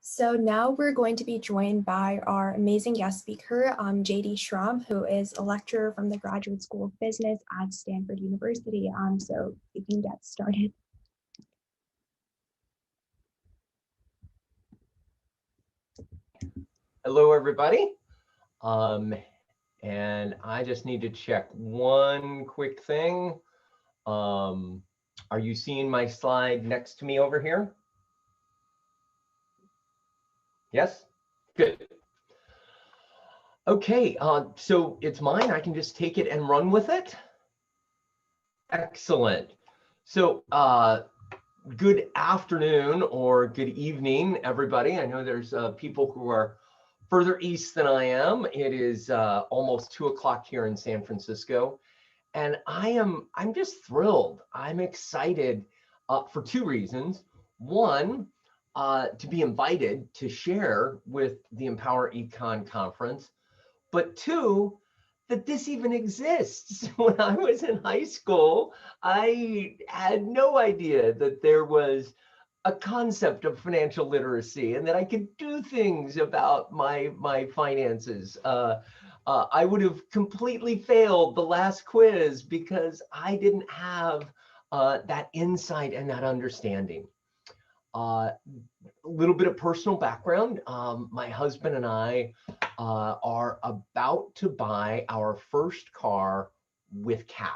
So now we're going to be joined by our amazing guest speaker, JD Schramm, who is a lecturer from the Graduate School of Business at Stanford University. So we can get started. Hello, everybody. And I just need to check one quick thing. Are you seeing my slide next to me over here? Yes? Good. Okay, so it's mine. I can just take it and run with it. Excellent. So good afternoon or good evening, everybody. I know there's people who are further east than I am. It is almost 2 o'clock here in San Francisco. And I'm just thrilled. I'm excited for two reasons. One, to be invited to share with the EmpowerEcon conference, but two, that this even exists. When I was in high school, I had no idea that there was a concept of financial literacy and that I could do things about my finances. I would have completely failed the last quiz because I didn't have that insight and that understanding. A little bit of personal background. My husband and I are about to buy our first car with cash.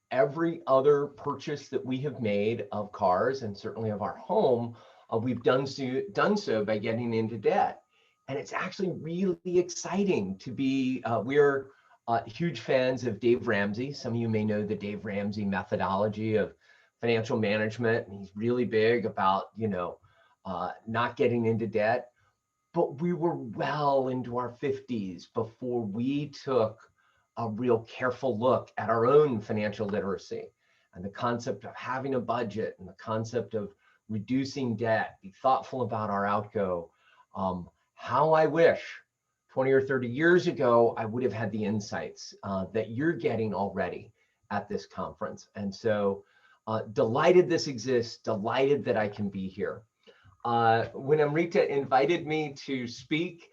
Every other purchase that we have made of cars and certainly of our home, we've done so by getting into debt. And it's actually really exciting to be, we're huge fans of Dave Ramsey. Some of you may know the Dave Ramsey methodology of financial management. And he's really big about, not getting into debt. But we were well into our 50s before we took a real careful look at our own financial literacy and the concept of having a budget and the concept of reducing debt, be thoughtful about our outgo. How I wish 20 or 30 years ago, I would have had the insights that you're getting already at this conference. And so delighted this exists, delighted that I can be here. When Amrita invited me to speak,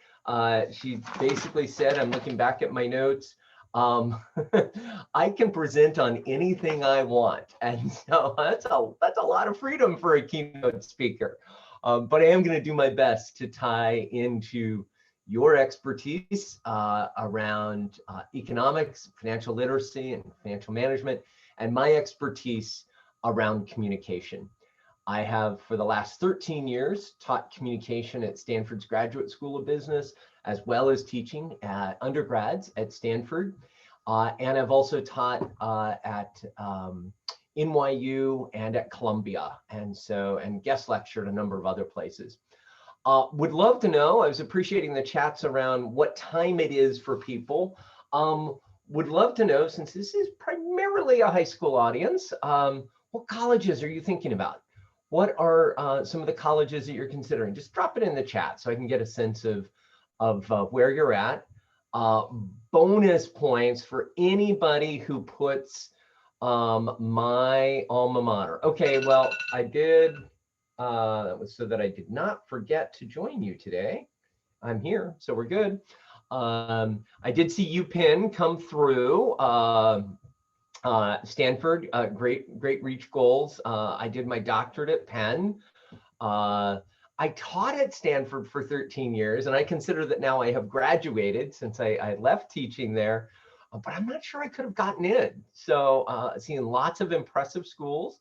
she basically said, I'm looking back at my notes, I can present on anything I want. And so that's a lot of freedom for a keynote speaker. But I am going to do my best to tie into your expertise around economics, financial literacy, and financial management, and my expertise around communication. I have, for the last 13 years, taught communication at Stanford's Graduate School of Business, as well as teaching at undergrads at Stanford. And I've also taught at NYU and at Columbia, and guest lectured a number of other places. Would love to know, I was appreciating the chats around what time it is for people. Would love to know, since this is primarily a high school audience, what colleges are you thinking about? What are some of the colleges that you're considering? Just drop it in the chat so I can get a sense of where you're at. Bonus points for anybody who puts my alma mater. Okay, well, I did, that was so that I did not forget to join you today. I'm here, so we're good. I did see UPenn come through. Stanford, great reach goals. I did my doctorate at Penn. I taught at Stanford for 13 years, and I consider that now I have graduated since I left teaching there, but I'm not sure I could have gotten in. So seeing lots of impressive schools.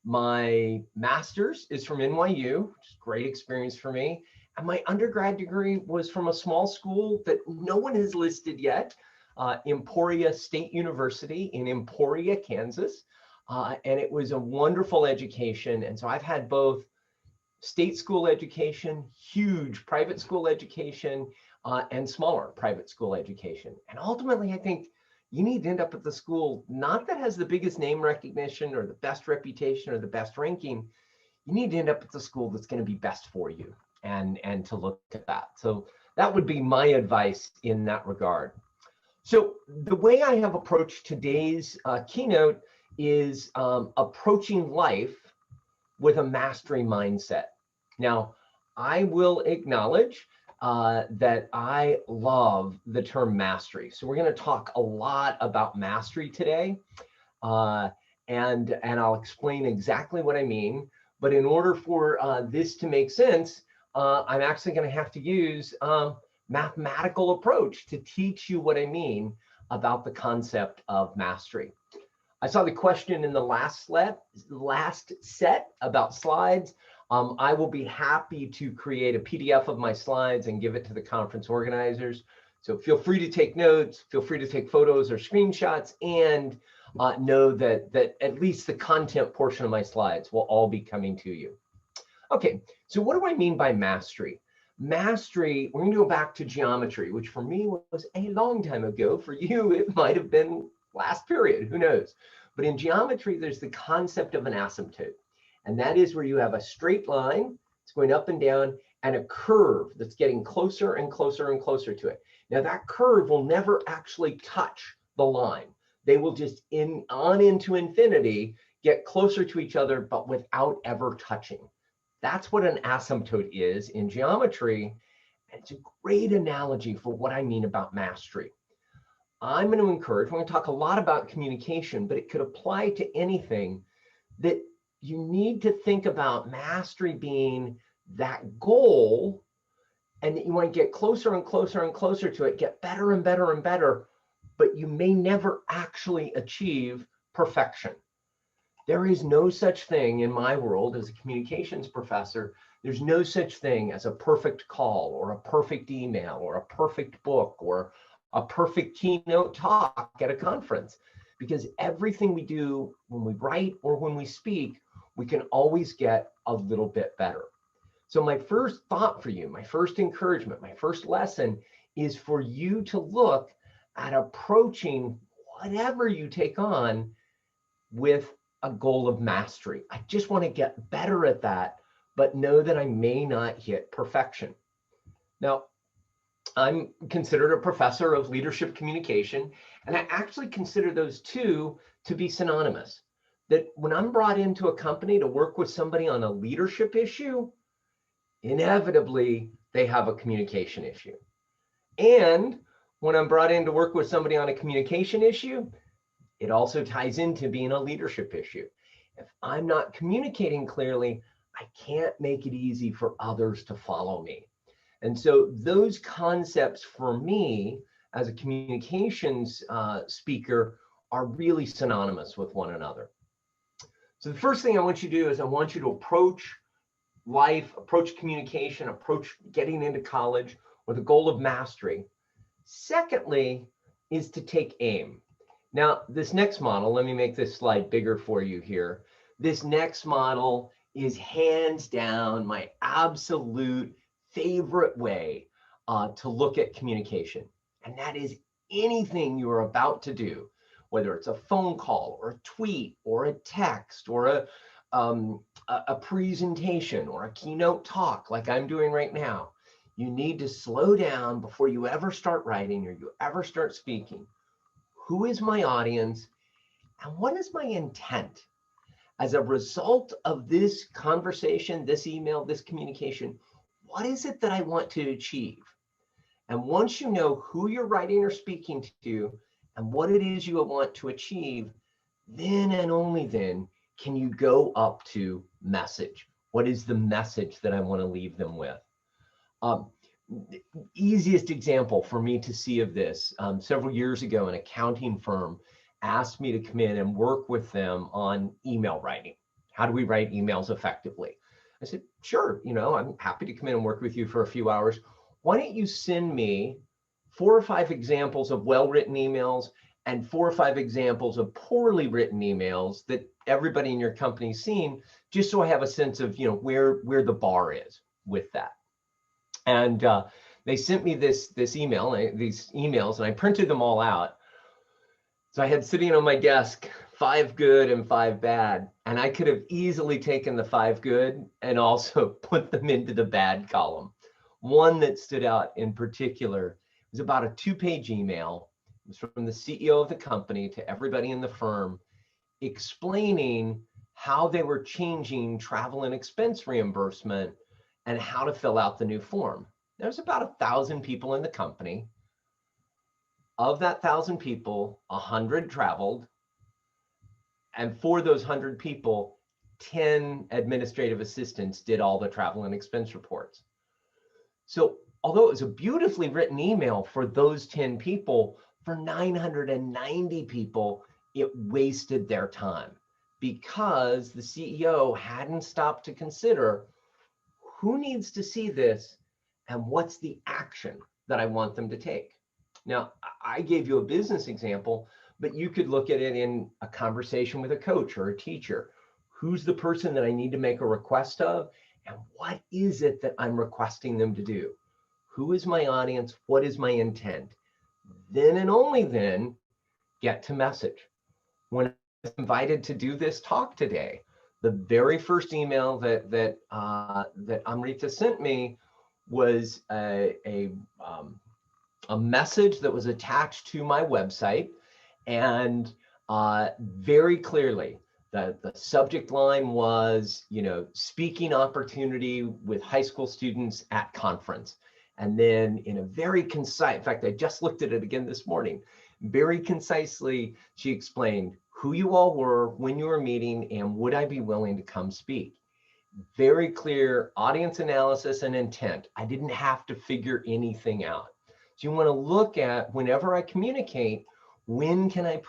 My master's is from NYU, which is a great experience for me. And my undergrad degree was from a small school that no one has listed yet, Emporia State University in Emporia, Kansas. And it was a wonderful education. And so I've had both state school education, huge private school education, and smaller private school education. And ultimately, I think you need to end up at the school, not that has the biggest name recognition or the best reputation or the best ranking. You need to end up at the school that's going to be best for you and to look at that. So that would be my advice in that regard. So the way I have approached today's keynote is approaching life with a mastery mindset. Now, I will acknowledge that I love the term mastery. So we're going to talk a lot about mastery today, and I'll explain exactly what I mean. But in order for this to make sense, I'm actually going to have to use mathematical approach to teach you what I mean about the concept of mastery. I saw the question in the last set about slides. I will be happy to create a PDF of my slides and give it to the conference organizers. So feel free to take notes, feel free to take photos or screenshots, and know that at least the content portion of my slides will all be coming to you. Okay, so what do I mean by mastery? Mastery, we're going to go back to geometry, which for me was a long time ago. For you, it might have been last period, who knows? But in geometry, there's the concept of an asymptote. And that is where you have a straight line, it's going up and down, and a curve that's getting closer and closer and closer to it. Now that curve will never actually touch the line. They will just on into infinity, get closer to each other, but without ever touching. That's what an asymptote is in geometry. And it's a great analogy for what I mean about mastery. I'm going to encourage, we're going to talk a lot about communication, but it could apply to anything, that you need to think about mastery being that goal, and that you want to get closer and closer and closer to it, get better and better and better, but you may never actually achieve perfection. There is no such thing in my world as a communications professor. There's no such thing as a perfect call or a perfect email or a perfect book or a perfect keynote talk at a conference, because everything we do when we write or when we speak, we can always get a little bit better. So my first thought for you, my first encouragement, my first lesson is for you to look at approaching whatever you take on with a goal of mastery. I just want to get better at that, but know that I may not hit perfection. Now, I'm considered a professor of leadership communication, and I actually consider those two to be synonymous. That when I'm brought into a company to work with somebody on a leadership issue, inevitably they have a communication issue. And when I'm brought in to work with somebody on a communication issue, it also ties into being a leadership issue. If I'm not communicating clearly, I can't make it easy for others to follow me. And so those concepts for me as a communications speaker are really synonymous with one another. So the first thing I want you to do is I want you to approach life, approach communication, approach getting into college with a goal of mastery. Secondly is to take aim. Now, this next model, let me make this slide bigger for you here. This next model is hands down my absolute favorite way to look at communication. And that is anything you are about to do, whether it's a phone call or a tweet or a text or a presentation or a keynote talk like I'm doing right now. You need to slow down before you ever start writing or you ever start speaking. Who is my audience and what is my intent? As a result of this conversation, this email, this communication, what is it that I want to achieve? And once you know who you're writing or speaking to and what it is you want to achieve, then and only then can you go up to message. What is the message that I want to leave them with? The easiest example for me to see of this, several years ago, an accounting firm asked me to come in and work with them on email writing. How do we write emails effectively? I said, sure, I'm happy to come in and work with you for a few hours. Why don't you send me 4 or 5 examples of well-written emails and 4 or 5 examples of poorly written emails that everybody in your company's seen, just so I have a sense of, where the bar is with that. And they sent me these emails, and I printed them all out. So I had sitting on my desk 5 good and 5 bad, and I could have easily taken the 5 good and also put them into the bad column. One that stood out in particular was about a 2-page email. It was from the CEO of the company to everybody in the firm, explaining how they were changing travel and expense reimbursement and how to fill out the new form. There's about 1,000 people in the company. Of that 1,000 people, 100 traveled. And for those 100 people, 10 administrative assistants did all the travel and expense reports. So although it was a beautifully written email for those 10 people, for 990 people, it wasted their time because the CEO hadn't stopped to consider who needs to see this and what's the action that I want them to take. Now, I gave you a business example, but you could look at it in a conversation with a coach or a teacher. Who's the person that I need to make a request of? And what is it that I'm requesting them to do? Who is my audience? What is my intent? Then and only then get to message. When I was invited to do this talk today, the very first email that Amrita sent me was a message that was attached to my website, and very clearly the subject line was, speaking opportunity with high school students at conference. And then in a very concise, in fact, I just looked at it again this morning, very concisely, she explained who you all were, when you were meeting, and would I be willing to come speak? Very clear audience analysis and intent. I didn't have to figure anything out. So you want to look at, whenever I communicate, when can I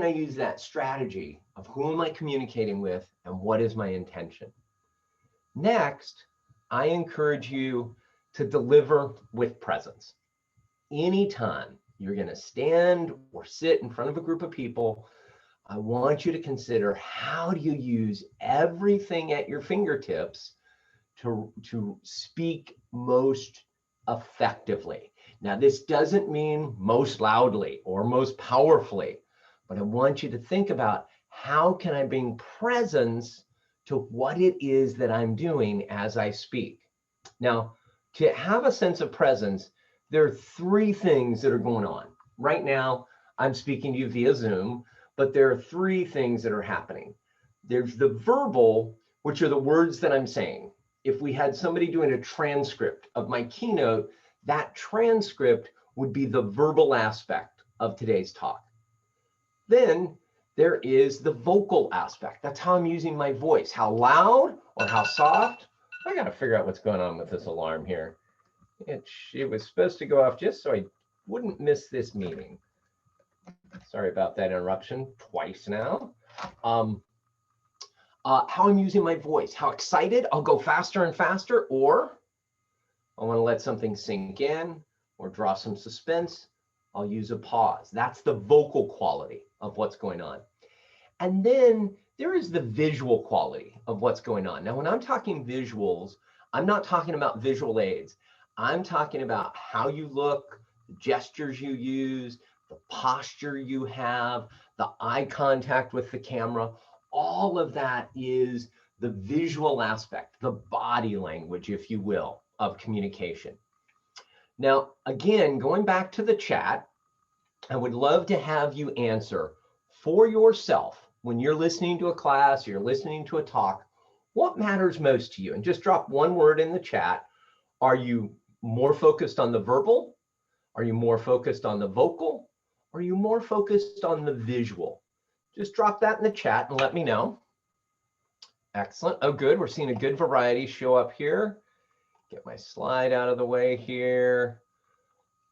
use that strategy of who am I communicating with and what is my intention? Next, I encourage you to deliver with presence. Anytime you're going to stand or sit in front of a group of people, I want you to consider, how do you use everything at your fingertips to speak most effectively? Now, this doesn't mean most loudly or most powerfully, but I want you to think about, how can I bring presence to what it is that I'm doing as I speak? Now, to have a sense of presence, there are three things that are going on. Right now, I'm speaking to you via Zoom, but there are three things that are happening. There's the verbal, which are the words that I'm saying. If we had somebody doing a transcript of my keynote, that transcript would be the verbal aspect of today's talk. Then there is the vocal aspect. That's how I'm using my voice, how loud or how soft. I got to figure out what's going on with this alarm here. It was supposed to go off just so I wouldn't miss this meeting. Sorry about that interruption twice now. How I'm using my voice, how excited, I'll go faster and faster, or I want to let something sink in or draw some suspense, I'll use a pause. That's the vocal quality of what's going on. And then there is the visual quality of what's going on. Now, when I'm talking visuals, I'm not talking about visual aids. I'm talking about how you look, the gestures you use, the posture you have, the eye contact with the camera. All of that is the visual aspect, the body language, if you will, of communication. Now, again, going back to the chat, I would love to have you answer for yourself, when you're listening to a class, you're listening to a talk, what matters most to you? And just drop one word in the chat. Are you more focused on the verbal? Are you more focused on the vocal? Are you more focused on the visual? Just drop that in the chat and let me know. Excellent. Oh, good. We're seeing a good variety show up here. Get my slide out of the way here.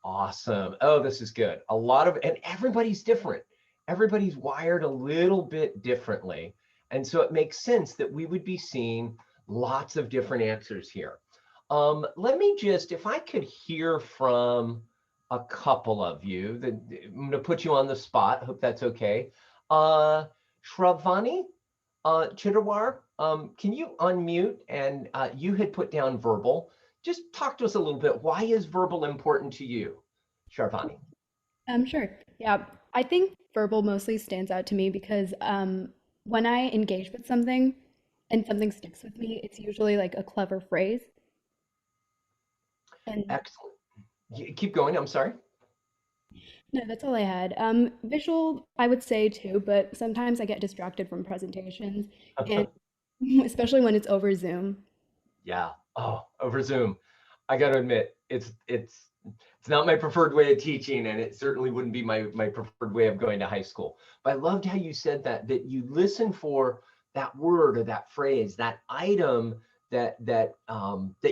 Awesome. Oh, this is good. And everybody's different. Everybody's wired a little bit differently. And so it makes sense that we would be seeing lots of different answers here. Let me just, if I could hear from a couple of you, I'm going to put you on the spot. I hope that's okay. Shravani Chitterwar, can you unmute? And you had put down verbal. Just talk to us a little bit. Why is verbal important to you, Shravani? Sure. Yeah, I think verbal mostly stands out to me because when I engage with something and something sticks with me, it's usually like a clever phrase. And Excellent. Keep going. I'm sorry. no, that's all I had. Visual, I would say too, but sometimes I get distracted from presentations, and especially when it's over Zoom. Yeah. Oh, over Zoom. I got to admit, it's not my preferred way of teaching, and it certainly wouldn't be my preferred way of going to high school. But I loved how you said that you listen for that word or that phrase, that item that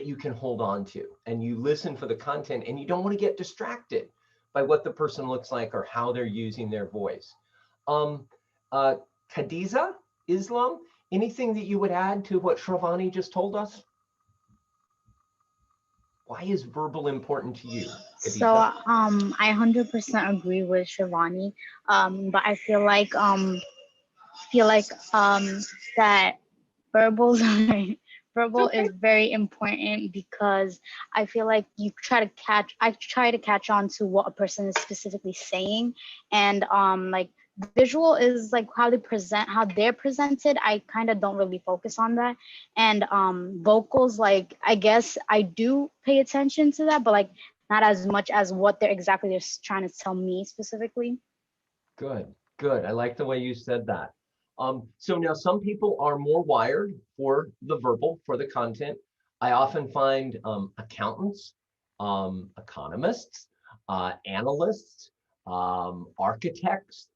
you can hold on to, and you listen for the content, and you don't want to get distracted by what the person looks like or how they're using their voice. Um, uh, Khadiza, Islam, anything that you would add to what Shravani just told us? Why is verbal important to you, So Khadija? I 100% agree with Shivani. But I feel like that verbal It's verbal okay. is very important because I feel like I try to catch on to what a person is specifically saying, and like visual is like how they're presented. I kind of don't really focus on that, and vocals, like I guess I do pay attention to that, but like not as much as what they're trying to tell me specifically. Good, good. I like the way you said that. So now some people are more wired for the verbal, for the content. I often find accountants, economists, analysts, architects,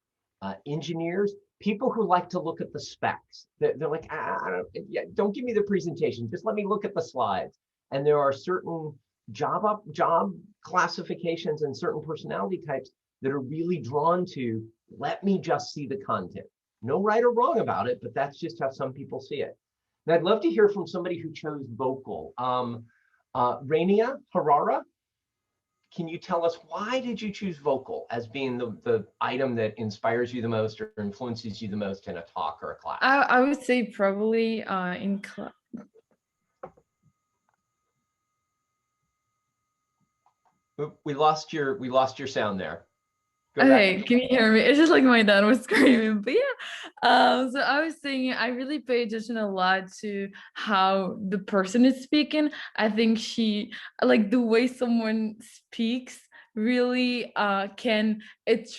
engineers, people who like to look at the specs. They're like, I don't, yeah, don't give me the presentation, just let me look at the slides. And there are certain job classifications and certain personality types that are really drawn to, let me just see the content. No right or wrong about it, but that's just how some people see it. And I'd love to hear from somebody who chose vocal. Rania Harara, can you tell us why did you choose vocal as being the item that inspires you the most or influences you the most in a talk or a class? I would say probably in class. We lost your sound there. Go Okay, back. can you hear me? It's just like my dad was screaming, but yeah. So I was saying I really pay attention a lot to how the person is speaking. I think she like the way someone speaks really can it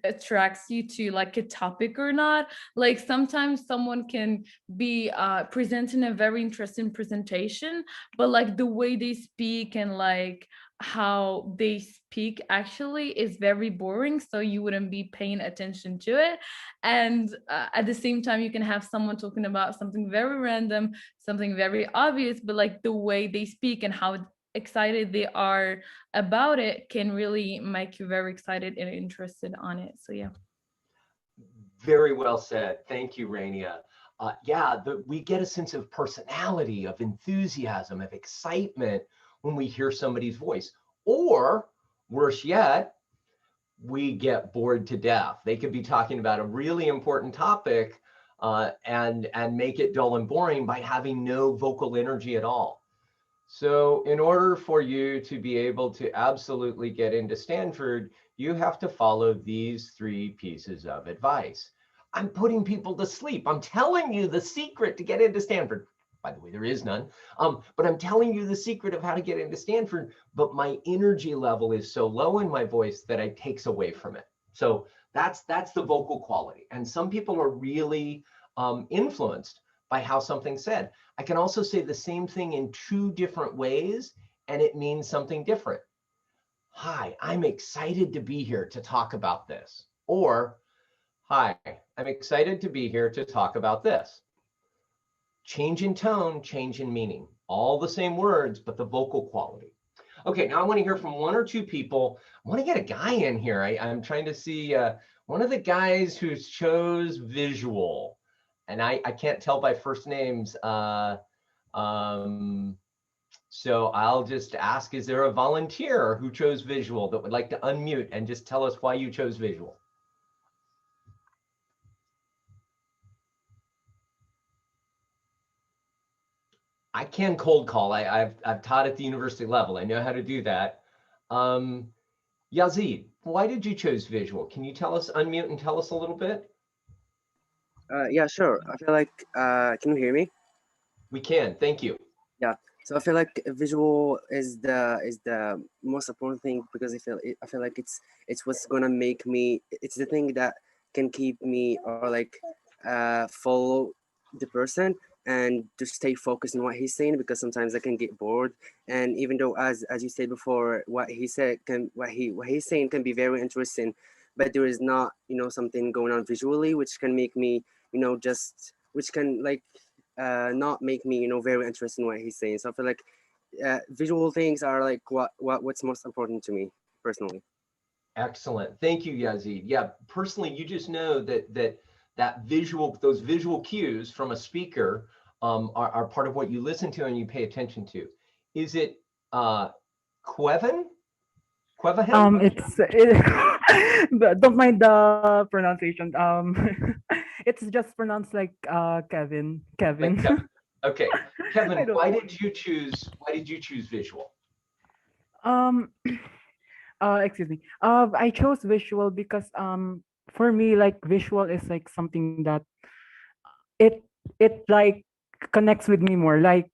attracts you to like a topic or not. Like sometimes someone can be presenting a very interesting presentation, but like the way they speak and like how they speak actually is very boring, so you wouldn't be paying attention to it. And at the same time you can have someone talking about something very random, something very obvious, but like the way they speak and how excited they are about it can really make you very excited and interested on it. So yeah. Very well said. Thank you, Rania. Yeah, we get a sense of personality, of enthusiasm, of excitement when we hear somebody's voice. Or worse yet, we get bored to death. They could be talking about a really important topic and make it dull and boring by having no vocal energy at all. So in order for you to be able to absolutely get into Stanford, you have to follow these 3 pieces of advice. I'm putting people to sleep. I'm telling you the secret to get into Stanford. By the way, there is none. But I'm telling you the secret of how to get into Stanford, but my energy level is so low in my voice that it takes away from it. So that's the vocal quality. And some people are really influenced by how something's said. I can also say the same thing in 2 different ways, and it means something different. Hi, I'm excited to be here to talk about this. Or, hi, I'm excited to be here to talk about this. Change in tone, change in meaning. All the same words, but the vocal quality. Okay, now I want to hear from 1 or 2 people. I want to get a guy in here. I'm trying to see one of the guys who chose visual. And I can't tell by first names. So I'll just ask, is there a volunteer who chose visual that would like to unmute and just tell us why you chose visual? I can cold call. I've taught at the university level. I know how to do that. Yazid, why did you choose visual? Can you tell us, unmute and tell us a little bit? Yeah, sure. I feel like, can you hear me? We can, thank you. Yeah. So I feel like visual is the most important thing because I feel like it's what's gonna make me. It's the thing that can keep me or like follow the person and to stay focused on what he's saying, because sometimes I can get bored. And even though, as you said before, what he's saying can be very interesting, but there is not, something going on visually which can make me, which can like not make me, very interested in what he's saying. So I feel like visual things are like what's most important to me personally. Excellent. Thank you, Yazid. Yeah, personally, you just know those visual cues from a speaker are part of what you listen to and you pay attention to. Is it Queven? Quevahem? Don't mind the pronunciation. It's just pronounced like Kevin. Like Kevin. Okay, I Kevin, don't why know. did you choose visual? Um, excuse me. I chose visual because for me, like visual is like something that it like connects with me more. Like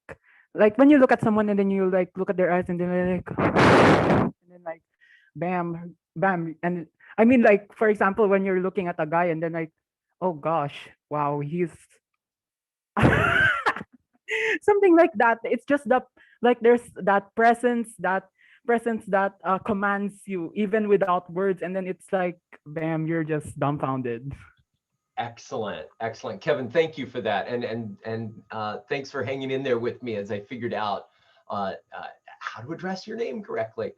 when you look at someone and then you like look at their eyes and then like and then like bam bam, and I mean, like, for example, when you're looking at a guy and then like, oh gosh, wow, he's something like that. It's just the, like, there's that presence that commands you even without words, and then it's like bam, you're just dumbfounded. Excellent, excellent, Kevin. Thank you for that, and thanks for hanging in there with me as I figured out how to address your name correctly.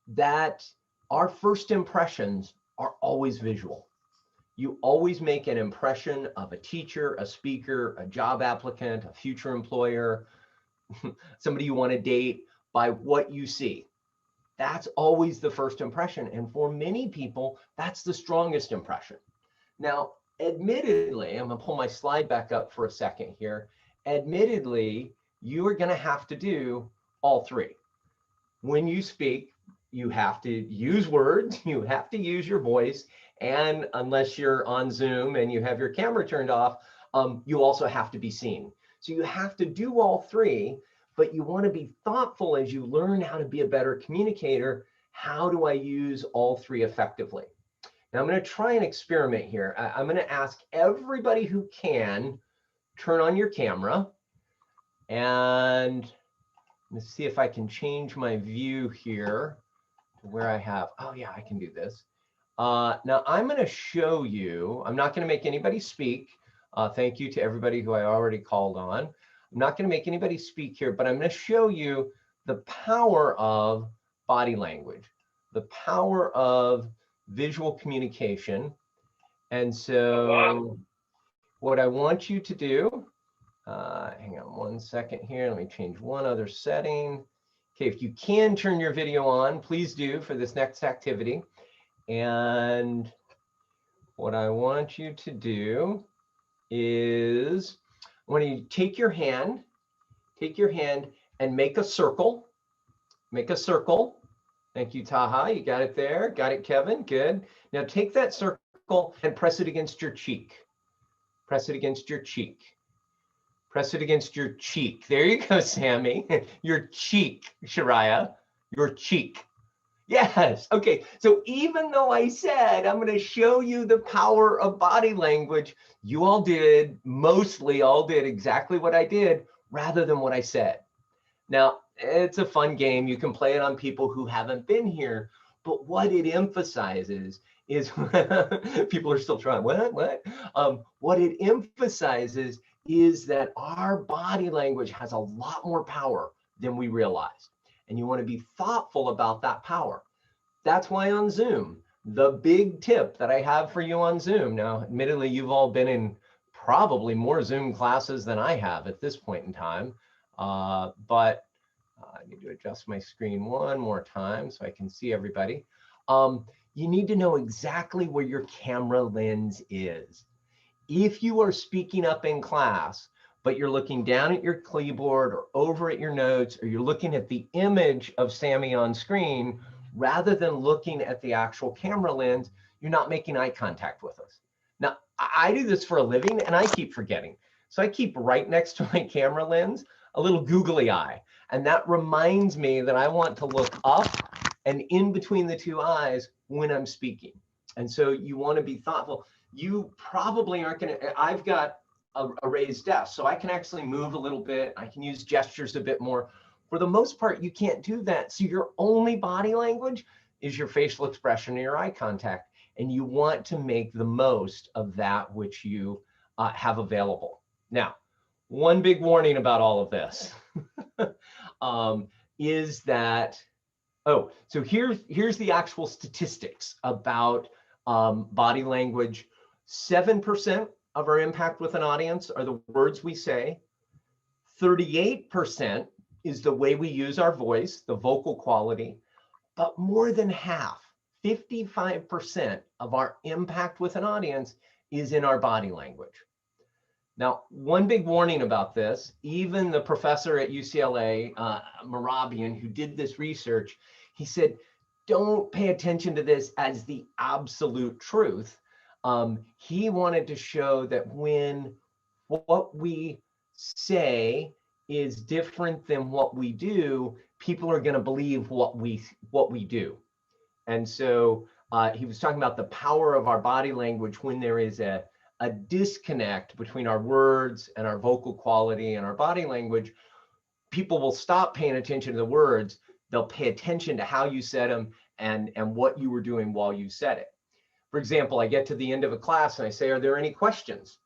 That our first impressions are always visual. You always make an impression of a teacher, a speaker, a job applicant, a future employer, somebody you want to date, by what you see. That's always the first impression. And for many people, that's the strongest impression. Now, admittedly, I'm going to pull my slide back up for a second here. Admittedly, you are going to have to do all three. When you speak, you have to use words, you have to use your voice, and unless you're on Zoom and you have your camera turned off, you also have to be seen. So you have to do all three, but you want to be thoughtful as you learn how to be a better communicator. How do I use all three effectively? Now I'm going to try an experiment here. I'm going to ask everybody who can turn on your camera, and let's see if I can change my view here to where I have, oh yeah, I can do this. Now I'm going to show you, I'm not going to make anybody speak. Thank you to everybody who I already called on. I'm not going to make anybody speak here, but I'm going to show you the power of body language, the power of visual communication. And so what I want you to do, hang on one second here, let me change one other setting. Okay, if you can turn your video on, please do for this next activity. And what I want you to do is, I want you to take your hand and make a circle. Make a circle. Thank you, Taha. You got it there. Got it, Kevin. Good. Now take that circle and press it against your cheek. Press it against your cheek. Press it against your cheek. There you go, Sammy. Your cheek, Shariah. Your cheek. Yes. Okay. So even though I said I'm going to show you the power of body language, you all did, mostly all did exactly what I did rather than what I said. Now, it's a fun game. You can play it on people who haven't been here, but what it emphasizes is people are still trying. What? What it emphasizes is that our body language has a lot more power than we realize. And you want to be thoughtful about that power. That's why on Zoom, the big tip that I have for you on Zoom, now, admittedly, you've all been in probably more Zoom classes than I have at this point in time, but I need to adjust my screen one more time so I can see everybody. You need to know exactly where your camera lens is. If you are speaking up in class, but you're looking down at your keyboard or over at your notes, or you're looking at the image of Sammy on screen, rather than looking at the actual camera lens, you're not making eye contact with us. Now, I do this for a living and I keep forgetting. So I keep right next to my camera lens a little googly eye. And that reminds me that I want to look up and in between the two eyes when I'm speaking. And so you want to be thoughtful. You probably aren't going to, I've got a raised desk. So I can actually move a little bit. I can use gestures a bit more. For the most part, you can't do that. So your only body language is your facial expression and your eye contact. And you want to make the most of that which you have available. Now, one big warning about all of this is that, so here's the actual statistics about body language. 7% of our impact with an audience are the words we say. 38% is the way we use our voice, the vocal quality, but more than half, 55% of our impact with an audience is in our body language. Now, one big warning about this, even the professor at UCLA, Marabian, who did this research, he said, don't pay attention to this as the absolute truth. He wanted to show that when what we say is different than what we do, people are going to believe what we do. And so he was talking about the power of our body language when there is a disconnect between our words and our vocal quality and our body language. People will stop paying attention to the words. They'll pay attention to how you said them and what you were doing while you said it. For example, I get to the end of a class and I say, are there any questions?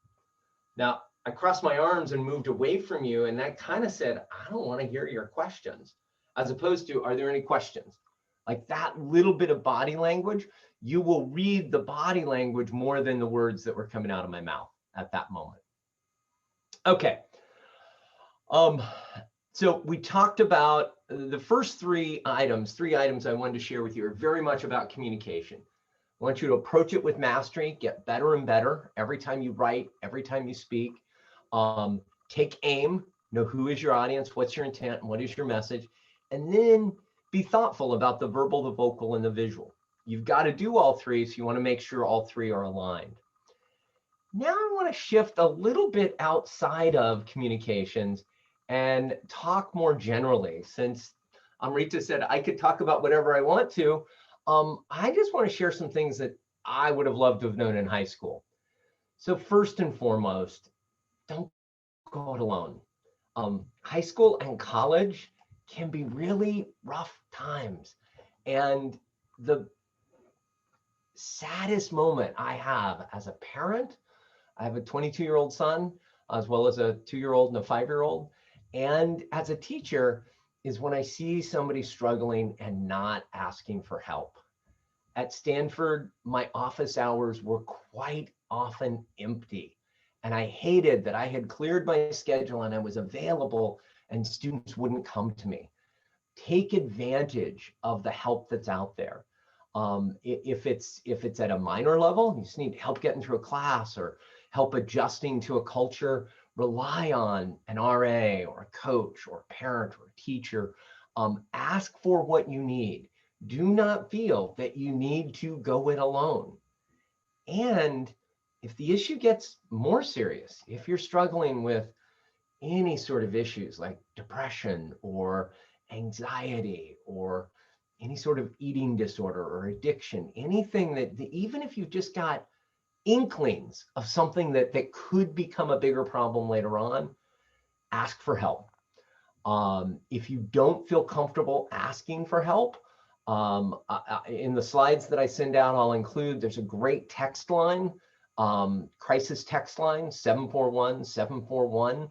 Now, I crossed my arms and moved away from you, and that kind of said, I don't want to hear your questions, as opposed to, are there any questions? Like that little bit of body language, you will read the body language more than the words that were coming out of my mouth at that moment. Okay. So we talked about the first three items I wanted to share with you are very much about communication. I want you to approach it with mastery, get better and better every time you write, every time you speak. Take aim, know who is your audience, what's your intent, and what is your message, and then be thoughtful about the verbal, the vocal, and the visual. You've got to do all three, so you want to make sure all three are aligned. Now I want to shift a little bit outside of communications and talk more generally. Since Amrita said I could talk about whatever I want to, I just want to share some things that I would have loved to have known in high school. So first and foremost, don't go it alone. High school and college can be really rough times. And the saddest moment I have as a parent, I have a 22-year-old son, as well as a 2-year-old and a 5-year-old. And as a teacher is when I see somebody struggling and not asking for help. At Stanford, my office hours were quite often empty. And I hated that I had cleared my schedule and I was available and students wouldn't come to me. Take advantage of the help that's out there. If it's at a minor level, you just need help getting through a class or help adjusting to a culture, rely on an RA or a coach or a parent or a teacher. Ask for what you need. Do not feel that you need to go it alone. And if the issue gets more serious, if you're struggling with any sort of issues like depression or anxiety or any sort of eating disorder or addiction, anything that even if you've just got inklings of something that could become a bigger problem later on, ask for help. If you don't feel comfortable asking for help, in the slides that I send out, I'll include, there's a great text line, crisis text line, 741-741.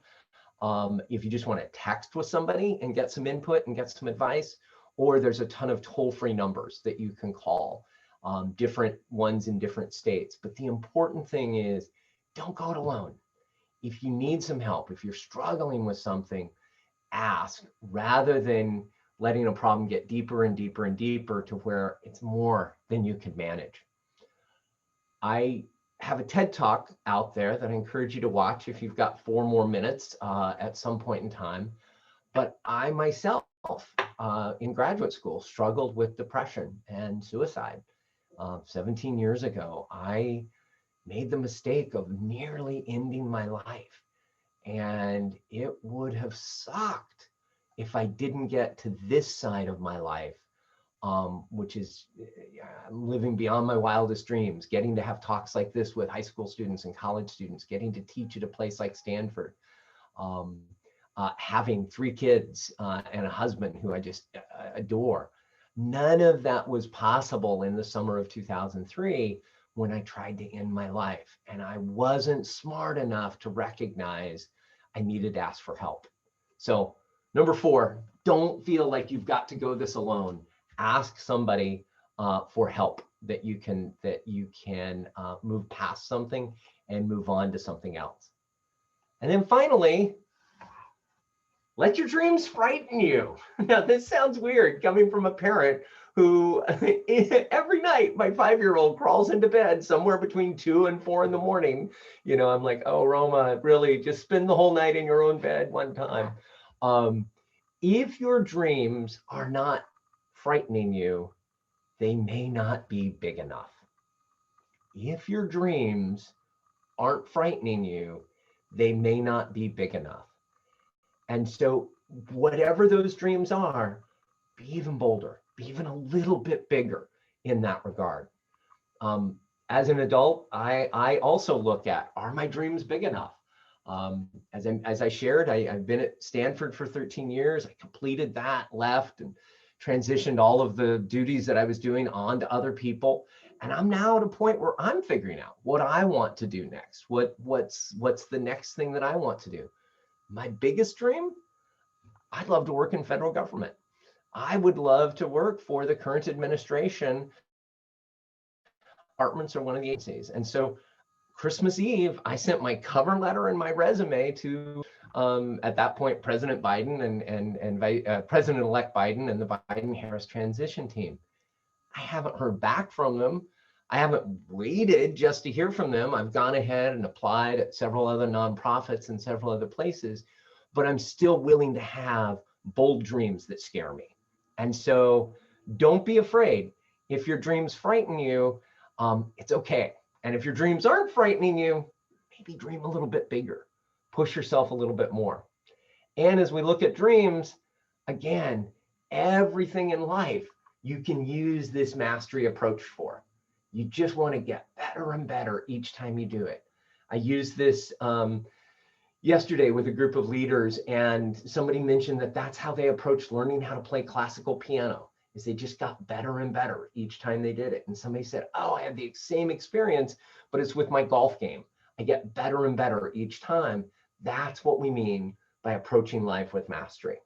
If you just want to text with somebody and get some input and get some advice, or there's a ton of toll-free numbers that you can call, different ones in different states. But the important thing is, don't go it alone. If you need some help, if you're struggling with something, ask rather than letting a problem get deeper and deeper and deeper to where it's more than you can manage. I have a TED Talk out there that I encourage you to watch if you've got 4 more minutes at some point in time. But I myself, in graduate school, struggled with depression and suicide. 17 years ago, I made the mistake of nearly ending my life. And it would have sucked if I didn't get to this side of my life which is living beyond my wildest dreams, getting to have talks like this with high school students and college students, getting to teach at a place like Stanford, having 3 kids and a husband who I just adore. None of that was possible in the summer of 2003 when I tried to end my life. And I wasn't smart enough to recognize I needed to ask for help. So number 4, don't feel like you've got to go this alone. Ask somebody for help that you can move past something and move on to something else. And then finally, let your dreams frighten you. Now, this sounds weird coming from a parent who every night my 5-year-old crawls into bed somewhere between 2 and 4 in the morning. You know, I'm like, oh, Roma, really, just spend the whole night in your own bed one time. If your dreams are not frightening you, they may not be big enough. If your dreams aren't frightening you, they may not be big enough. And so whatever those dreams are, be even bolder, be even a little bit bigger in that regard. As an adult, I also look at, are my dreams big enough? As I shared, I've been at Stanford for 13 years. I completed that, left, and transitioned all of the duties that I was doing on to other people. And I'm now at a point where I'm figuring out what I want to do next. What's the next thing that I want to do? My biggest dream, I'd love to work in federal government. I would love to work for the current administration, departments or one of the agencies. And so Christmas Eve, I sent my cover letter and my resume to, at that point, President Biden and President-elect Biden and the Biden-Harris transition team. I haven't heard back from them. I haven't waited just to hear from them. I've gone ahead and applied at several other nonprofits and several other places, but I'm still willing to have bold dreams that scare me. And so don't be afraid. If your dreams frighten you, it's okay. And if your dreams aren't frightening you, maybe dream a little bit bigger. Push yourself a little bit more. And as we look at dreams, again, everything in life you can use this mastery approach for. You just want to get better and better each time you do it. I used this yesterday with a group of leaders, and somebody mentioned that that's how they approached learning how to play classical piano, is they just got better and better each time they did it. And somebody said, oh, I had the same experience, but it's with my golf game. I get better and better each time. That's what we mean by approaching life with mastery.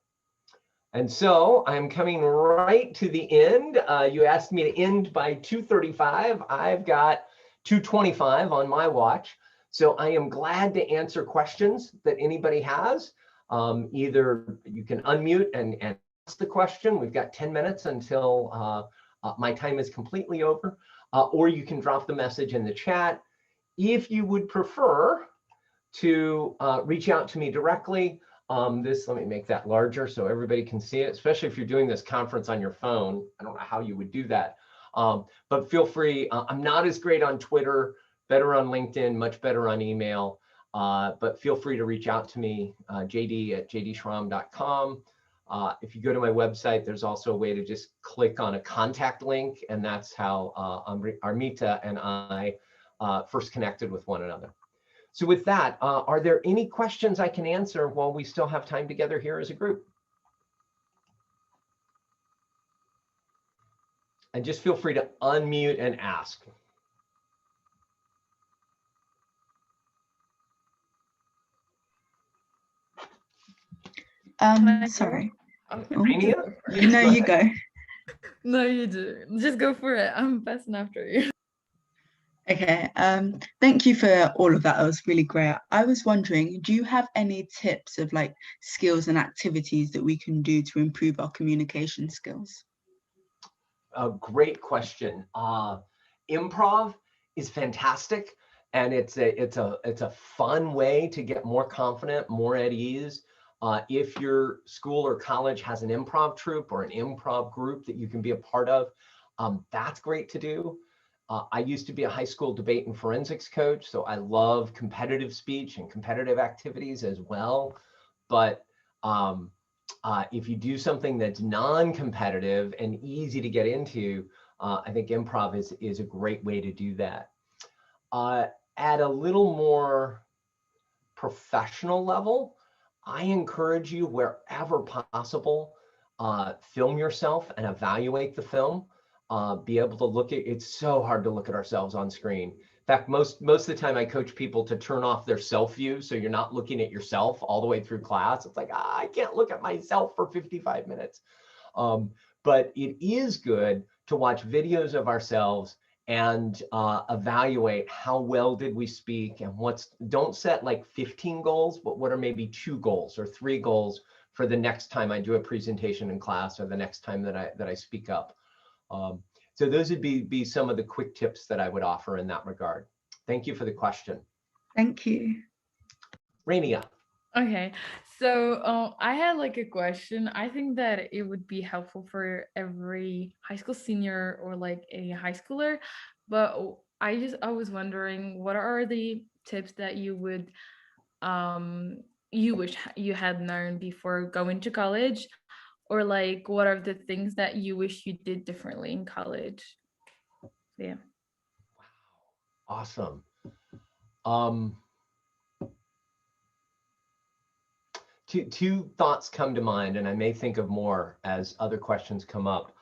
And so I'm coming right to the end. You asked me to end by 2:35. I've got 2:25 on my watch. So I am glad to answer questions that anybody has. Either you can unmute and ask the question. We've got 10 minutes until my time is completely over. Or you can drop the message in the chat. If you would prefer to reach out to me directly, let me make that larger so everybody can see it, especially if you're doing this conference on your phone. I don't know how you would do that, but feel free. I'm not as great on Twitter, better on LinkedIn, much better on email, but feel free to reach out to me, jd@jdschramm.com. If you go to my website, there's also a way to just click on a contact link, and that's how Armita and I first connected with one another. So with that, are there any questions I can answer while we still have time together here as a group? And just feel free to unmute and ask. Sorry. Rania? No, you go. No, you do. Just go for it. I'm passing after you. Okay. Thank you for all of that. That was really great. I was wondering, do you have any tips of like skills and activities that we can do to improve our communication skills? A great question. Improv is fantastic, and it's a fun way to get more confident, more at ease. If your school or college has an improv troupe or an improv group that you can be a part of, that's great to do. I used to be a high school debate and forensics coach, so I love competitive speech and competitive activities as well. But If you do something that's non-competitive and easy to get into, I think improv is a great way to do that. At a little more professional level, I encourage you wherever possible, film yourself and evaluate the film. Be able to look at, it's so hard to look at ourselves on screen. In fact, most of the time I coach people to turn off their self view, so you're not looking at yourself all the way through class. It's like, I can't look at myself for 55 minutes. But it is good to watch videos of ourselves and evaluate how well did we speak, and don't set like 15 goals, but what are maybe 2 goals or 3 goals for the next time I do a presentation in class or the next time that I speak up. So those would be some of the quick tips that I would offer in that regard. Thank you for the question. Thank you. Rainia. Okay, so I had like a question. I think that it would be helpful for every high school senior or like a high schooler, but I was wondering, what are the tips that you would you wish you had known before going to college, or like what are the things that you wish you did differently in college? Yeah. Awesome. Two thoughts come to mind, and I may think of more as other questions come up.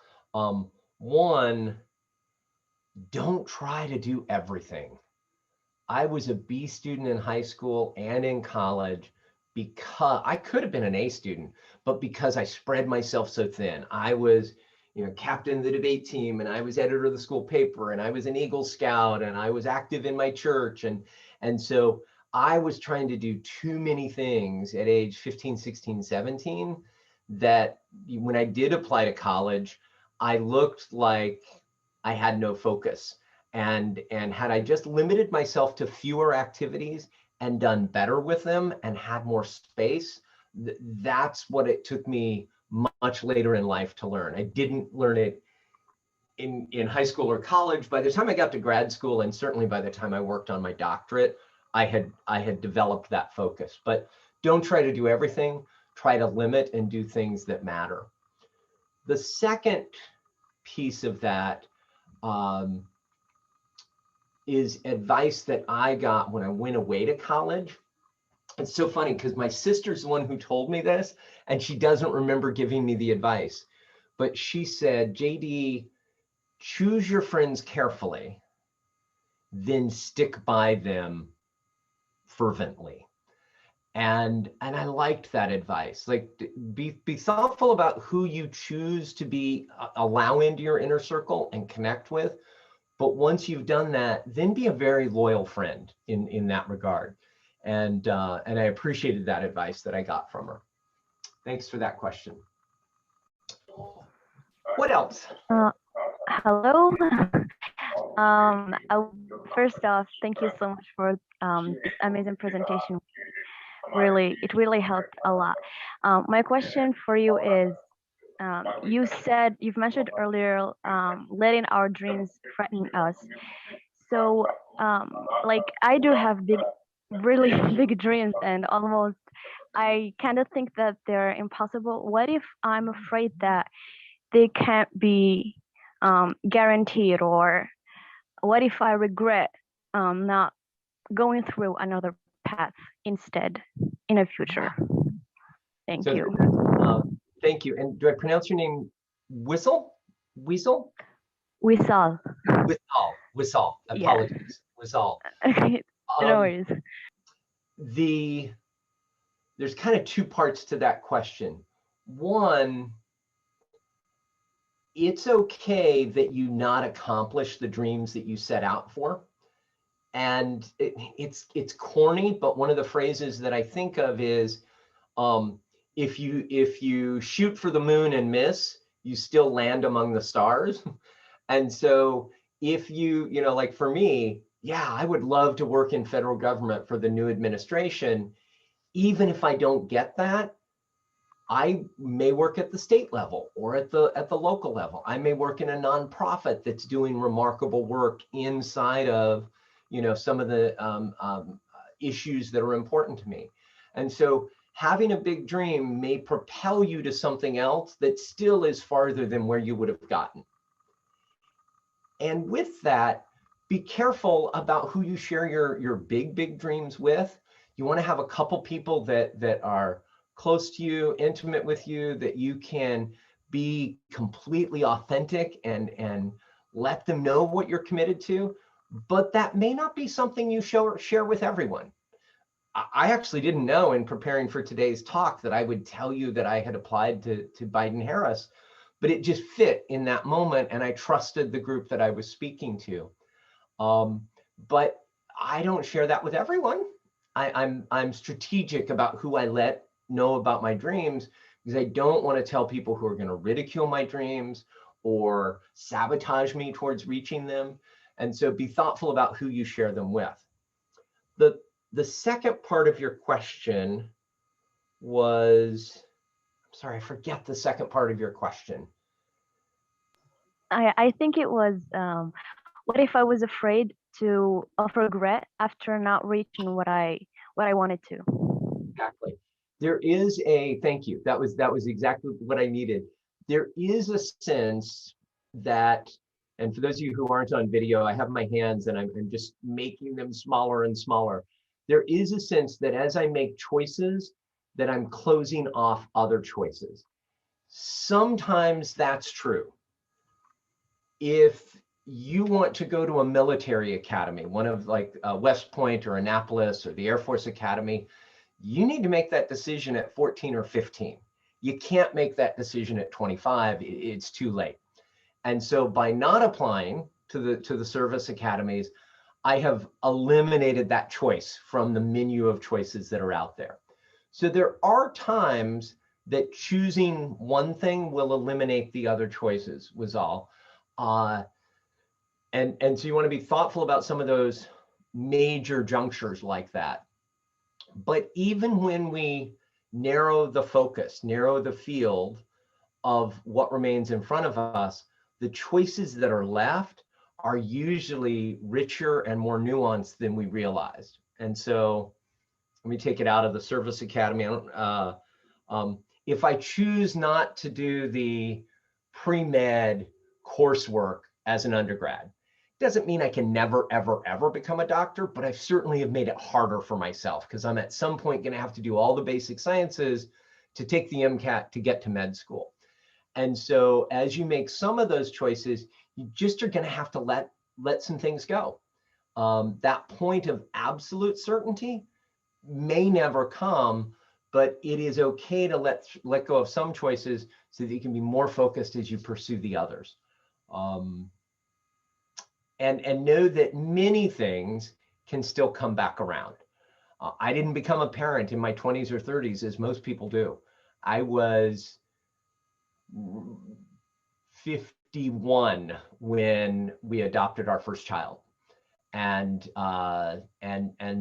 One, don't try to do everything. I was a B student in high school and in college because I could have been an A student, but because I spread myself so thin. I was, captain of the debate team, and I was editor of the school paper, and I was an Eagle Scout, and I was active in my church. And so I was trying to do too many things at age 15, 16, 17, that when I did apply to college, I looked like I had no focus. And had I just limited myself to fewer activities and done better with them and had more space, that's what it took me much later in life to learn. I didn't learn it in high school or college. By the time I got to grad school, and certainly by the time I worked on my doctorate, I had developed that focus. But don't try to do everything. Try to limit and do things that matter. The second piece of that is advice that I got when I went away to college. It's so funny because my sister's the one who told me this, and she doesn't remember giving me the advice. But she said, JD, choose your friends carefully, then stick by them fervently. And I liked that advice. Like, be thoughtful about who you choose to allow into your inner circle and connect with. But once you've done that, then be a very loyal friend in that regard. And I appreciated that advice that I got from her. Thanks for that question. What else? Hello. First off, thank you so much for this amazing presentation. It really helped a lot. My question for you is, you've mentioned earlier, letting our dreams threaten us. So, like, I do have really big dreams, and I kind of think that they're impossible. What if I'm afraid that they can't be guaranteed, or what if I regret not going through another path instead in the future? Thank you. Thank you. And do I pronounce your name Whistle? Weasel? Whistle. Whistle. Apologies. Yeah. Whistle. Okay. No worries. There's kind of 2 parts to that question. One, it's okay that you not accomplish the dreams that you set out for. And it's corny, but one of the phrases that I think of is, if you shoot for the moon and miss, you still land among the stars. And so if like for me, yeah, I would love to work in federal government for the new administration. Even if I don't get that, I may work at the state level or at the local level. I may work in a nonprofit that's doing remarkable work inside of, some of the issues that are important to me. And so having a big dream may propel you to something else that still is farther than where you would have gotten. And with that, be careful about who you share your big dreams with. You want to have a couple people that are close to you, intimate with you, that you can be completely authentic and let them know what you're committed to. But that may not be something you share with everyone. I actually didn't know in preparing for today's talk that I would tell you that I had applied to Biden-Harris, but it just fit in that moment, and I trusted the group that I was speaking to. But I don't share that with everyone. I'm strategic about who I let know about my dreams, because I don't want to tell people who are going to ridicule my dreams or sabotage me towards reaching them. And so be thoughtful about who you share them with. The second part of your question was, I'm sorry, I forget the second part of your question. I think it was what if I was afraid of regret after not reaching what I wanted to. Exactly. There is thank you. That was exactly what I needed. There is a sense that, and for those of you who aren't on video, I have my hands and I'm just making them smaller and smaller. There is a sense that as I make choices, that I'm closing off other choices. Sometimes that's true. If you want to go to a military academy, one of like West Point or Annapolis or the Air Force Academy, you need to make that decision at 14 or 15. You can't make that decision at 25. It's too late. And so by not applying to the service academies, I have eliminated that choice from the menu of choices that are out there. So there are times that choosing one thing will eliminate the other choices, was all. And so you want to be thoughtful about some of those major junctures like that. But even when we narrow the focus, narrow the field of what remains in front of us, the choices that are left are usually richer and more nuanced than we realized. And so let me take it out of the service academy. If I choose not to do the pre-med coursework as an undergrad, doesn't mean I can never, ever become a doctor, but I certainly have made it harder for myself, because I'm at some point going to have to do all the basic sciences to take the MCAT to get to med school. And so as you make some of those choices, you just are going to have to let some things go. That point of absolute certainty may never come, but it is okay to let go of some choices so that you can be more focused as you pursue the others. And know that many things can still come back around. I didn't become a parent in my 20s or 30s as most people do. I was 51 when we adopted our first child. And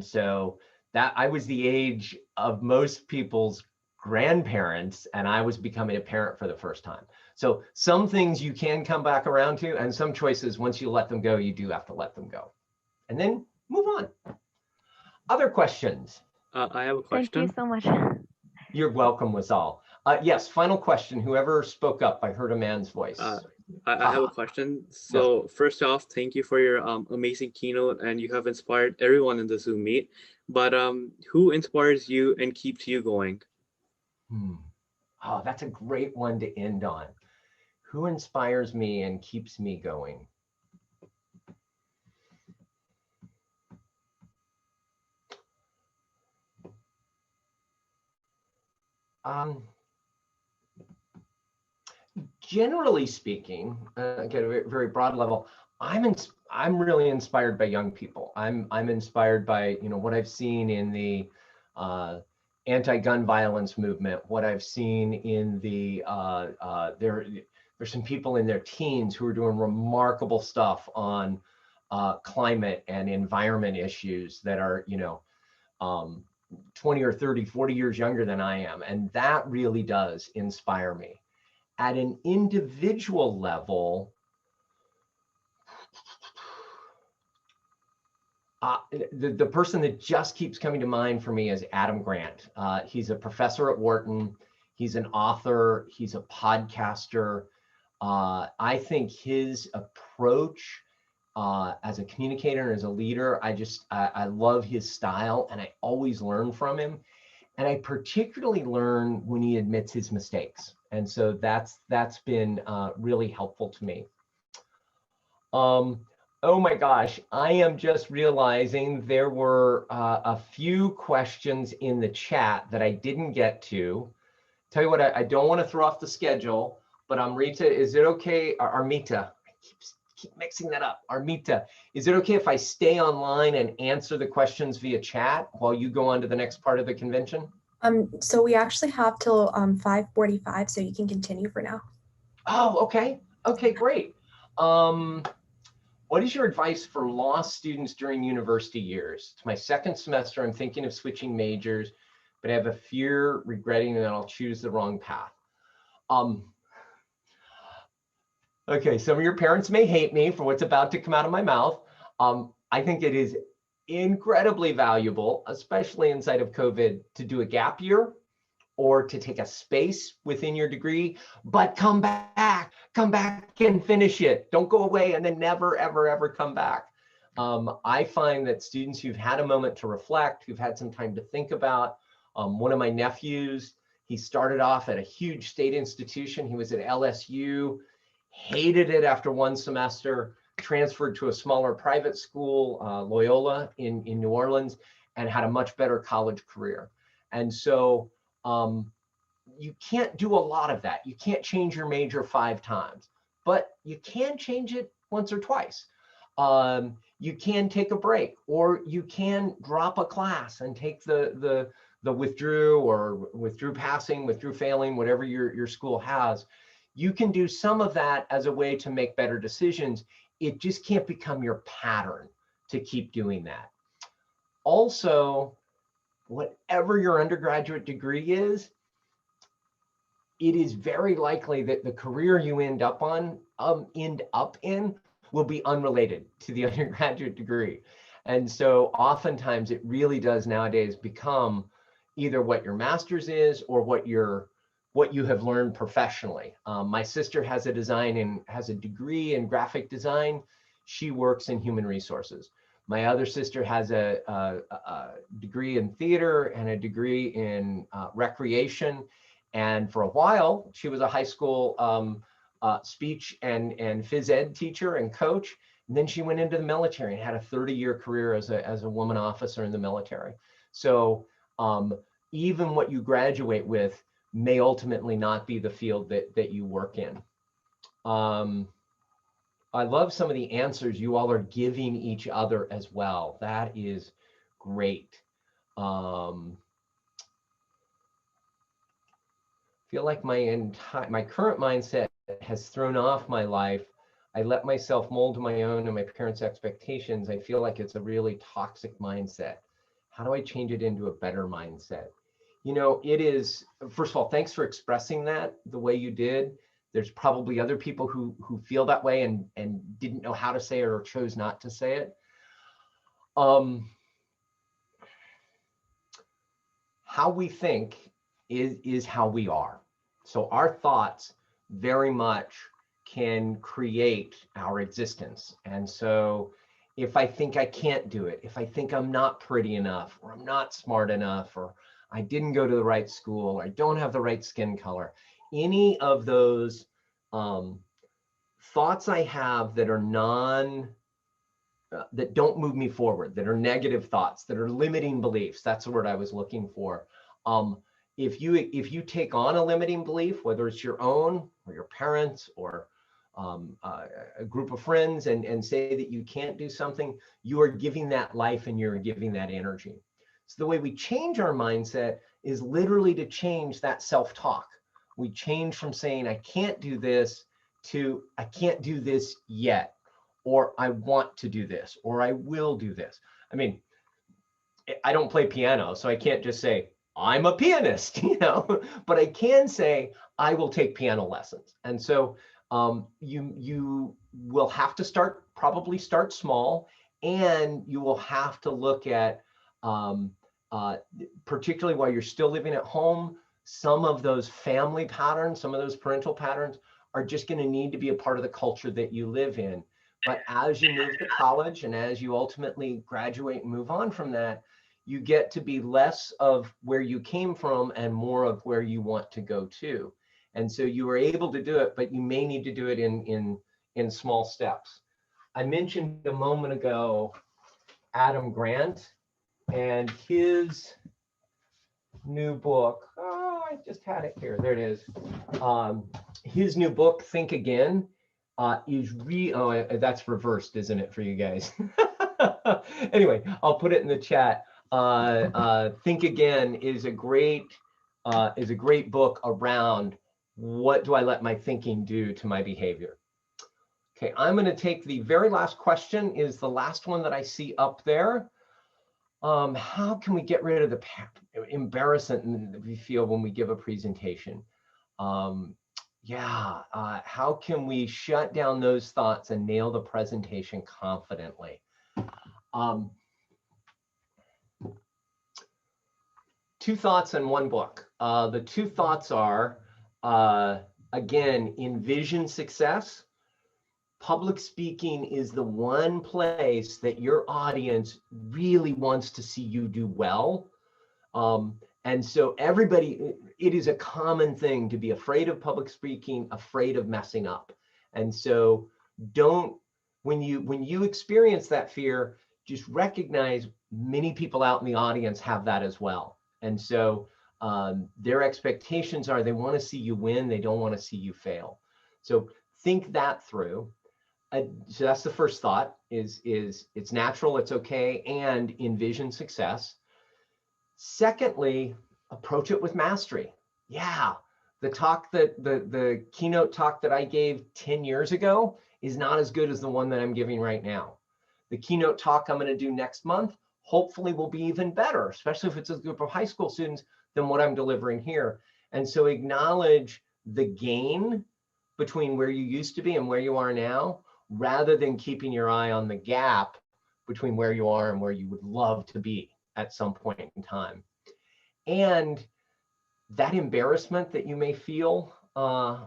so that I was the age of most people's grandparents, and I was becoming a parent for the first time. So some things you can come back around to, and some choices, once you let them go, you do have to let them go. And then move on. Other questions? I have a question. Thank you so much. You're welcome, Wazal. Yes, final question. Whoever spoke up, I heard a man's voice. I have a question. So first off, thank you for your amazing keynote, and you have inspired everyone in the Zoom meet. But who inspires you and keeps you going? Oh, that's a great one to end on. Who inspires me and keeps me going? Generally speaking, at a very broad level, I'm really inspired by young people. I'm inspired by what I've seen in the anti-gun violence movement, what I've seen in the there's some people in their teens who are doing remarkable stuff on climate and environment issues that are 20 or 30, 40 years younger than I am, and that really does inspire me. At an individual level, The person that just keeps coming to mind for me is Adam Grant. He's a professor at Wharton. He's an author. He's a podcaster. I think his approach as a communicator and as a leader, I love his style, and I always learn from him. And I particularly learn when he admits his mistakes. And so that's been really helpful to me. Oh my gosh, I am just realizing there were a few questions in the chat that I didn't get to. Tell you what, I don't want to throw off the schedule, but Amrita, is it okay, Armita, I keep mixing that up. Armita, is it okay if I stay online and answer the questions via chat while you go on to the next part of the convention? So we actually have till 5:45, so you can continue for now. Oh, okay. Okay, great. What is your advice for law students during university years? It's my second semester. I'm thinking of switching majors, but I have a fear regretting that I'll choose the wrong path. Okay, some of your parents may hate me for what's about to come out of my mouth. I think it is incredibly valuable, especially inside of COVID, to do a gap year or to take a space within your degree, but come back and finish it. Don't go away and then never, ever, ever come back. I find that students who've had a moment to reflect, who've had some time to think about, one of my nephews, he started off at a huge state institution. He was at LSU, hated it after one semester, transferred to a smaller private school, Loyola in New Orleans, and had a much better college career. And so you can't do a lot of that. You can't change your major 5 times, but you can change it once or twice. You can take a break, or you can drop a class and take the withdrew or withdrew passing, withdrew failing, whatever your school has. You can do some of that as a way to make better decisions. It just can't become your pattern to keep doing that. Also, whatever your undergraduate degree is, it is very likely that the career you end up in will be unrelated to the undergraduate degree. And so oftentimes it really does nowadays become either what your master's is or what you have learned professionally. My sister has a degree in graphic design. She works in human resources. My other sister has a degree in theater and a degree in recreation. And for a while, she was a high school speech and phys ed teacher and coach. And then she went into the military and had a 30-year career as a woman officer in the military. So even what you graduate with may ultimately not be the field that you work in. I love some of the answers you all are giving each other as well. That is great. Feel like my current mindset has thrown off my life. I let myself mold my own and my parents' expectations. I feel like it's a really toxic mindset. How do I change it into a better mindset? You know, it is, first of all, thanks for expressing that the way you did. There's probably other people who feel that way and didn't know how to say it or chose not to say it. How we think is how we are. So our thoughts very much can create our existence. And so if I think I can't do it, if I think I'm not pretty enough, or I'm not smart enough, or I didn't go to the right school, or I don't have the right skin color, any of those thoughts I have that are that don't move me forward, that are negative thoughts, that are limiting beliefs, that's the word I was looking for. If you take on a limiting belief, whether it's your own or your parents or a group of friends, and say that you can't do something, you are giving that life and you're giving that energy. So the way we change our mindset is literally to change that self-talk. We change from saying, I can't do this, to I can't do this yet, or I want to do this, or I will do this. I mean, I don't play piano, so I can't just say, I'm a pianist, you know, but I can say, I will take piano lessons. And so you will have to probably start small, And you will have to look at, particularly while you're still living at home, some of those family patterns, some of those parental patterns are just going to need to be a part of the culture that you live in. But as you move to college and as you ultimately graduate and move on from that, you get to be less of where you came from and more of where you want to go to. And so you are able to do it, but you may need to do it in small steps. I mentioned a moment ago Adam Grant and his new book. Oh, I just had it here. There it is. His new book, Think Again, is that's reversed, isn't it, for you guys? Anyway, I'll put it in the chat. Think Again is a great book around what do I let my thinking do to my behavior. Okay, I'm going to take the very last question, is the last one that I see up there. How can we get rid of the embarrassment that we feel when we give a presentation? How can we shut down those thoughts and nail the presentation confidently? Two thoughts in one book. The two thoughts are, again, envision success. Public speaking is the one place that your audience really wants to see you do well. And so everybody, it is a common thing to be afraid of public speaking, afraid of messing up. And so when you experience that fear, just recognize many people out in the audience have that as well. And so their expectations are they want to see you win, they don't want to see you fail. So think that through. So that's the first thought, is it's natural, it's okay, and envision success. Secondly, approach it with mastery. Yeah, the keynote talk that I gave 10 years ago is not as good as the one that I'm giving right now. The keynote talk I'm going to do next month hopefully will be even better, especially if it's a group of high school students, than what I'm delivering here. And so acknowledge the gain between where you used to be and where you are now, rather than keeping your eye on the gap between where you are and where you would love to be at some point in time. And that embarrassment that you may feel, that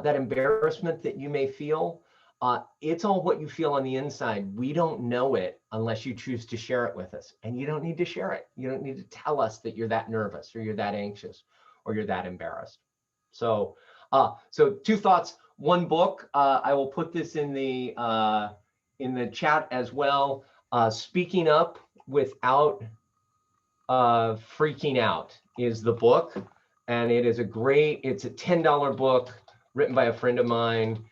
embarrassment that you may feel, it's all what you feel on the inside. We don't know it unless you choose to share it with us. And you don't need to share it. You don't need to tell us that you're that nervous or you're that anxious or you're that embarrassed. So two thoughts, one book. I will put this in the chat as well. Speaking Up Without Freaking Out is the book, and it's a $10 book written by a friend of mine.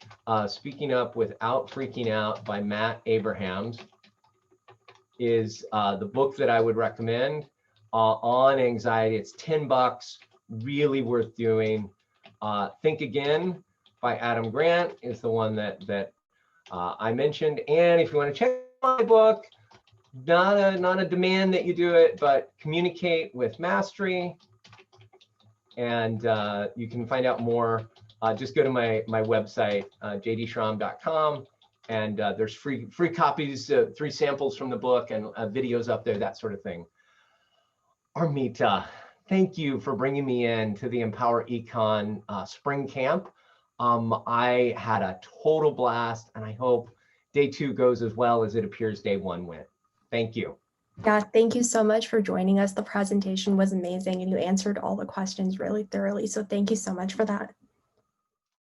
Speaking Up Without Freaking Out by Matt Abrahams is the book that I would recommend on anxiety. It's $10, really worth doing. Think Again by Adam Grant is the one that I mentioned. And if you want to check my book, not a demand that you do it, but Communicate with Mastery. And you can find out more. Just go to my website, jdschramm.com, and there's free copies, 3 samples from the book, and videos up there, that sort of thing. Armita, thank you for bringing me in to the EmpowerEcon spring camp. I had a total blast, and I hope day 2 goes as well as it appears day 1 went. Thank you. Yeah, thank you so much for joining us. The presentation was amazing, and you answered all the questions really thoroughly. So thank you so much for that.